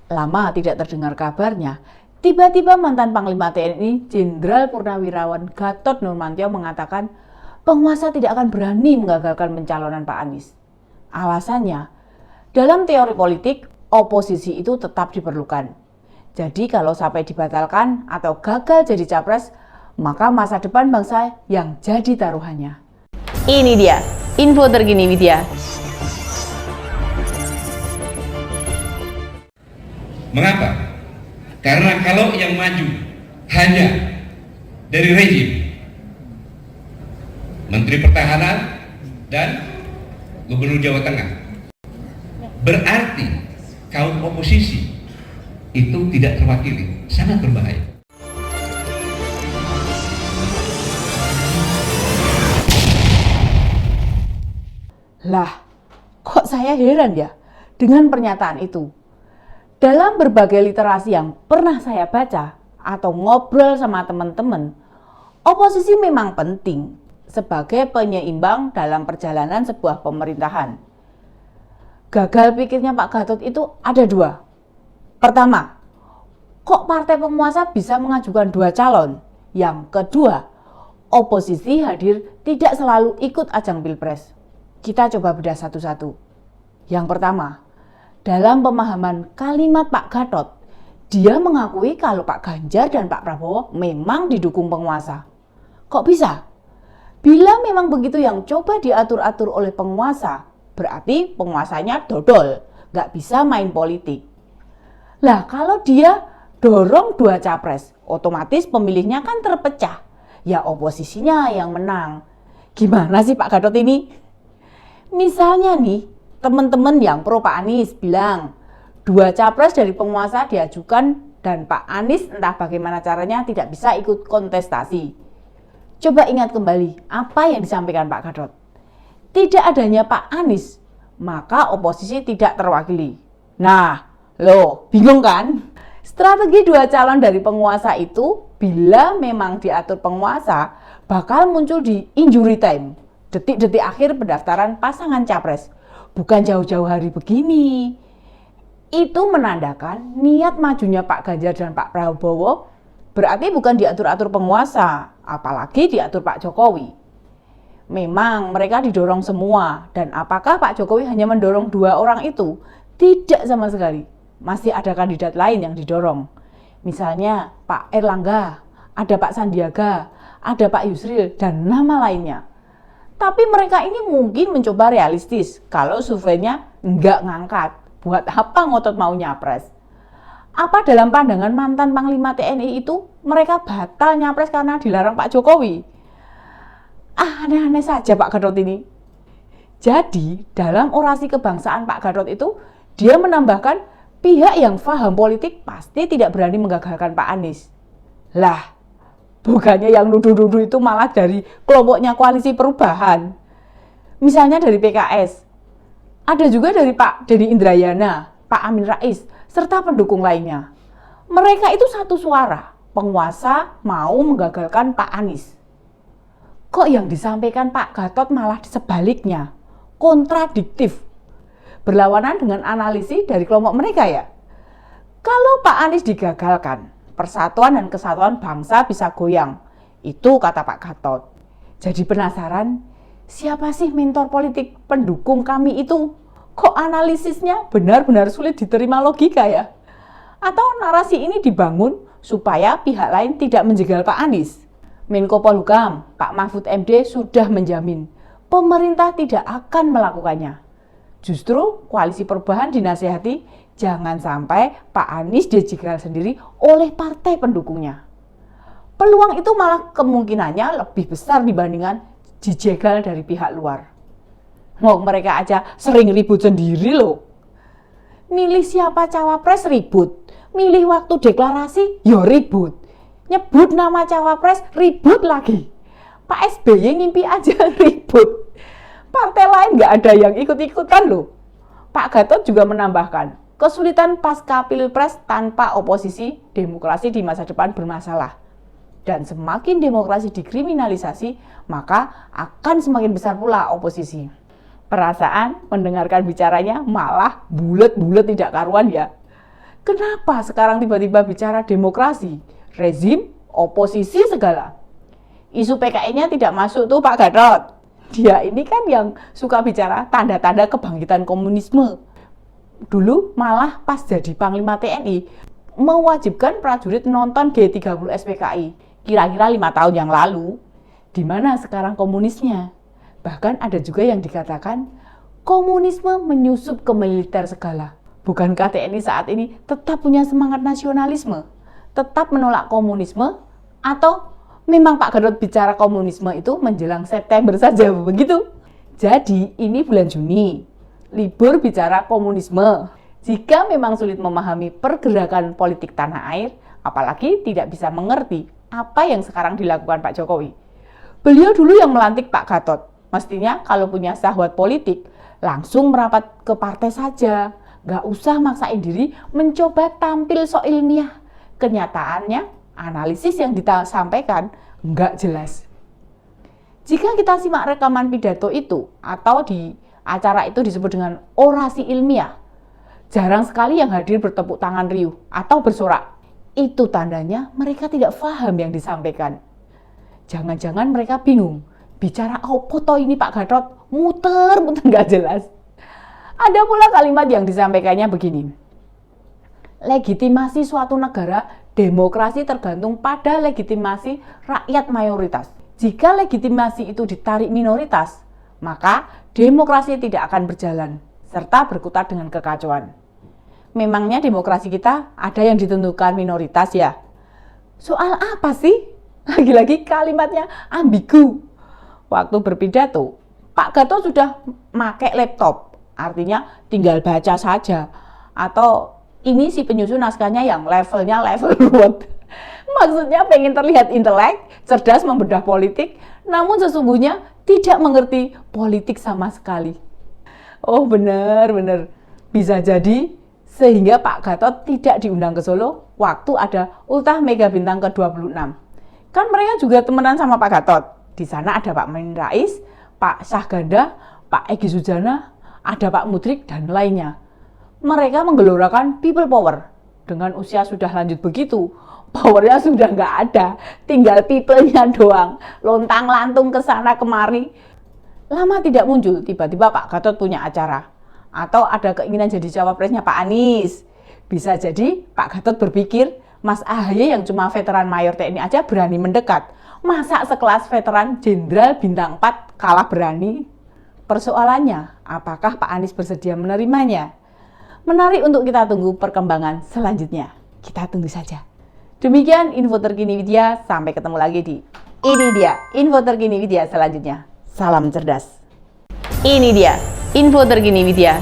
Lama tidak terdengar kabarnya, tiba-tiba mantan Panglima TNI Jenderal Purnawirawan Gatot Nurmantio mengatakan penguasa tidak akan berani menggagalkan pencalonan Pak Anies. Alasannya, dalam teori politik, oposisi itu tetap diperlukan. Jadi kalau sampai dibatalkan atau gagal jadi capres, maka masa depan bangsa yang jadi taruhannya. Ini dia, info terkini Widya. Mengapa? Karena kalau yang maju hanya dari rejim Menteri Pertahanan dan Gubernur Jawa Tengah, berarti kaum oposisi itu tidak terwakili, sangat berbahaya. Lah, kok saya heran ya dengan pernyataan itu. Dalam berbagai literasi yang pernah saya baca atau ngobrol sama teman-teman, oposisi memang penting sebagai penyeimbang dalam perjalanan sebuah pemerintahan. Gagal pikirnya Pak Gatot itu ada dua. Pertama, kok partai penguasa bisa mengajukan dua calon? Yang kedua, oposisi hadir tidak selalu ikut ajang pilpres. Kita coba bedah satu-satu. Yang pertama, dalam pemahaman kalimat Pak Gatot, dia mengakui kalau Pak Ganjar dan Pak Prabowo memang didukung penguasa. Kok bisa? Bila memang begitu yang coba diatur-atur oleh penguasa, berarti penguasanya dodol, nggak bisa main politik. Lah kalau dia dorong dua capres, otomatis pemilihnya kan terpecah. Ya oposisinya yang menang. Gimana sih Pak Gatot ini? Misalnya nih, teman-teman yang pro Pak Anies bilang dua capres dari penguasa diajukan dan Pak Anies entah bagaimana caranya tidak bisa ikut kontestasi. Coba ingat kembali apa yang disampaikan Pak Gatot. Tidak adanya Pak Anies, maka oposisi tidak terwakili. Nah, loh, bingung kan? Strategi dua calon dari penguasa itu bila memang diatur penguasa bakal muncul di injury time, detik-detik akhir pendaftaran pasangan capres. Bukan jauh-jauh hari begini. Itu menandakan niat majunya Pak Ganjar dan Pak Prabowo berarti bukan diatur-atur penguasa, apalagi diatur Pak Jokowi. Memang mereka didorong semua, dan apakah Pak Jokowi hanya mendorong dua orang itu? Tidak sama sekali. Masih ada kandidat lain yang didorong. Misalnya Pak Erlangga, ada Pak Sandiaga, ada Pak Yusril, dan nama lainnya. Tapi mereka ini mungkin mencoba realistis kalau surveinya nggak ngangkat. Buat apa ngotot mau nyapres? Apa dalam pandangan mantan Panglima TNI itu mereka batal nyapres karena dilarang Pak Jokowi? Aneh-aneh saja Pak Gatot ini. Jadi dalam orasi kebangsaan Pak Gatot itu dia menambahkan pihak yang paham politik pasti tidak berani menggagalkan Pak Anies. Lah, bukannya yang nuduh-nuduh itu malah dari kelompoknya Koalisi Perubahan. Misalnya dari PKS. Ada juga dari Pak Dedi Indrayana, Pak Amin Rais, serta pendukung lainnya. Mereka itu satu suara, penguasa mau menggagalkan Pak Anies. Kok yang disampaikan Pak Gatot malah sebaliknya, kontradiktif. Berlawanan dengan analisis dari kelompok mereka ya. Kalau Pak Anies digagalkan, persatuan dan kesatuan bangsa bisa goyang. Itu kata Pak Gatot. Jadi penasaran, siapa sih mentor politik pendukung kami itu? Kok analisisnya benar-benar sulit diterima logika ya? Atau narasi ini dibangun supaya pihak lain tidak menjegal Pak Anies? Menko Polhukam, Pak Mahfud MD sudah menjamin pemerintah tidak akan melakukannya. Justru Koalisi Perubahan dinasihati jangan sampai Pak Anies dijegal sendiri oleh partai pendukungnya. Peluang itu malah kemungkinannya lebih besar dibandingkan dijegal dari pihak luar. Mereka aja sering ribut sendiri loh. Milih siapa cawapres ribut, milih waktu deklarasi ya ribut, nyebut nama cawapres ribut lagi. Pak SBY ngimpi aja ribut. Partai lain nggak ada yang ikut-ikutan loh. Pak Gatot juga menambahkan, kesulitan pasca pilpres tanpa oposisi, demokrasi di masa depan bermasalah. Dan semakin demokrasi dikriminalisasi, maka akan semakin besar pula oposisi. Perasaan mendengarkan bicaranya malah bulet-bulet tidak karuan ya. Kenapa sekarang tiba-tiba bicara demokrasi, rezim, oposisi segala? Isu PKI-nya tidak masuk tuh Pak Gatot. Dia ini kan yang suka bicara tanda-tanda kebangkitan komunisme. Dulu malah pas jadi Panglima TNI, mewajibkan prajurit nonton G30 SPKI. Kira-kira 5 tahun yang lalu. Di mana sekarang komunisnya? Bahkan ada juga yang dikatakan komunisme menyusup ke militer segala. Bukankah TNI saat ini tetap punya semangat nasionalisme? Tetap menolak komunisme? Atau memang Pak Gatot bicara komunisme itu menjelang September saja begitu? Jadi ini bulan Juni, libur bicara komunisme. Jika memang sulit memahami pergerakan politik tanah air, apalagi tidak bisa mengerti apa yang sekarang dilakukan Pak Jokowi. Beliau dulu yang melantik Pak Gatot. Mestinya kalau punya syahwat politik, langsung merapat ke partai saja. Nggak usah maksain diri mencoba tampil so ilmiah. Kenyataannya, analisis yang disampaikan nggak jelas. Jika kita simak rekaman pidato itu, atau di acara itu disebut dengan orasi ilmiah, jarang sekali yang hadir bertepuk tangan riuh atau bersorak. Itu tandanya mereka tidak paham yang disampaikan. Jangan-jangan mereka bingung, bicara apa toh ini Pak Gatot? Muter-muter nggak jelas. Ada pula kalimat yang disampaikannya begini. Legitimasi suatu negara, demokrasi tergantung pada legitimasi rakyat mayoritas. Jika legitimasi itu ditarik minoritas, maka demokrasi tidak akan berjalan, serta berkutat dengan kekacauan. Memangnya demokrasi kita ada yang ditentukan minoritas ya? Soal apa sih? Lagi-lagi kalimatnya ambigu. Waktu berpidato, Pak Gatot sudah pakai laptop. Artinya tinggal baca saja. Atau ini si penyusun naskahnya yang levelnya level Word. Maksudnya pengen terlihat intelek, cerdas membedah politik, namun sesungguhnya tidak mengerti politik sama sekali. Oh benar. Bisa jadi sehingga Pak Gatot tidak diundang ke Solo waktu ada ultah Mega Bintang ke-26. Kan mereka juga temenan sama Pak Gatot. Di sana ada Pak Amin Rais, Pak Syahganda, Pak Egy Sujana, ada Pak Mudrik dan lainnya. Mereka menggelorakan people power. Dengan usia sudah lanjut begitu, powernya sudah nggak ada, tinggal people-nya doang, lontang-lantung ke sana kemari. Lama tidak muncul, tiba-tiba Pak Gatot punya acara. Atau ada keinginan jadi cawapresnya Pak Anies. Bisa jadi Pak Gatot berpikir, Mas AHY yang cuma veteran mayor TNI aja berani mendekat. Masa sekelas veteran Jenderal Bintang 4 kalah berani? Persoalannya, apakah Pak Anies bersedia menerimanya? Menarik untuk kita tunggu perkembangan selanjutnya. Kita tunggu saja. Demikian info terkini Widya, sampai ketemu lagi di Ini Dia, info terkini Widya selanjutnya. Salam cerdas. Ini dia, info terkini Widya